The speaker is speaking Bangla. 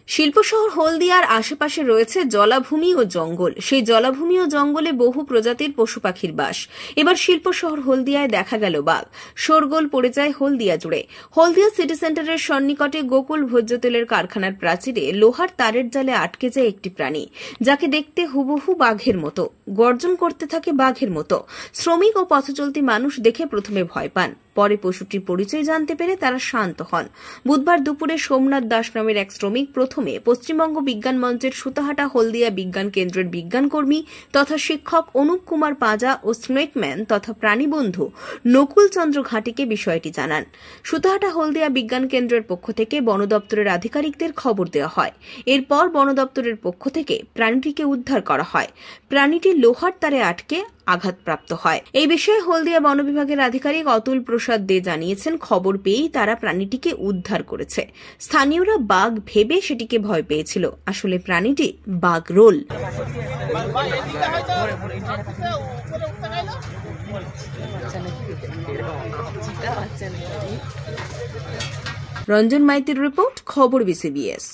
শিল্পশহর হলদিয়ার আশেপাশে রয়েছে জলাভূমি ও জঙ্গল। সেই জলাভূমি ও জঙ্গলে বহু প্রজাতির পশু পাখির বাস। এবার শিল্পশহর হলদিয়ায় দেখা গেল বাঘ। শোরগোল পড়ে যায় হলদিয়া জুড়ে। হলদিয়া সিটি সেন্টারের সন্নিকটে গোকুল ভোজ্য তেলের কারখানার প্রাচীরে লোহার তারের জালে আটকে যায় একটি প্রাণী, যাকে দেখতে হুবহু বাঘের মতো, গর্জন করতে থাকে বাঘের মতো। শ্রমিক ও পথচলতি মানুষ দেখে প্রথমে ভয় পান, পরে পশুটির পরিচয় জানতে পেরে তারা শান্ত হন। বুধবার দুপুরে সোমনাথ দাস নামের এক শ্রমিক প্রথমে পশ্চিমবঙ্গ বিজ্ঞান মঞ্চের সুতাহাটা হলদিয়া বিজ্ঞান কেন্দ্রের বিজ্ঞানকর্মী তথা শিক্ষক অনুপ কুমার পাজা ও স্নেকম্যান তথা প্রাণীবন্ধু নকুল চন্দ্র ঘাটিকে বিষয়টি জানান। সুতাহাটা হলদিয়া বিজ্ঞান কেন্দ্রের পক্ষ থেকে বন দপ্তরের আধিকারিকদের খবর দেওয়া হয়। এরপর বন দপ্তরের পক্ষ থেকে প্রাণীটিকে উদ্ধার করা হয়। প্রাণীটি লোহার তারে আটকে আঘাতপ্রাপ্ত হয়। এই বিষয়ে হলদিয়া বন বিভাগের আধিকারিক অতুল প্রসাদ দে জানিয়েছেন, খবর পেয়েই তারা প্রাণীটিকে উদ্ধার করেছে। স্থানীয়রা বাঘ ভেবে সেটিকে ভয় পেয়েছিল, আসলে প্রাণীটি বাঘরোল। রঞ্জন মাইতির রিপোর্ট, খবর বিসিবিএস।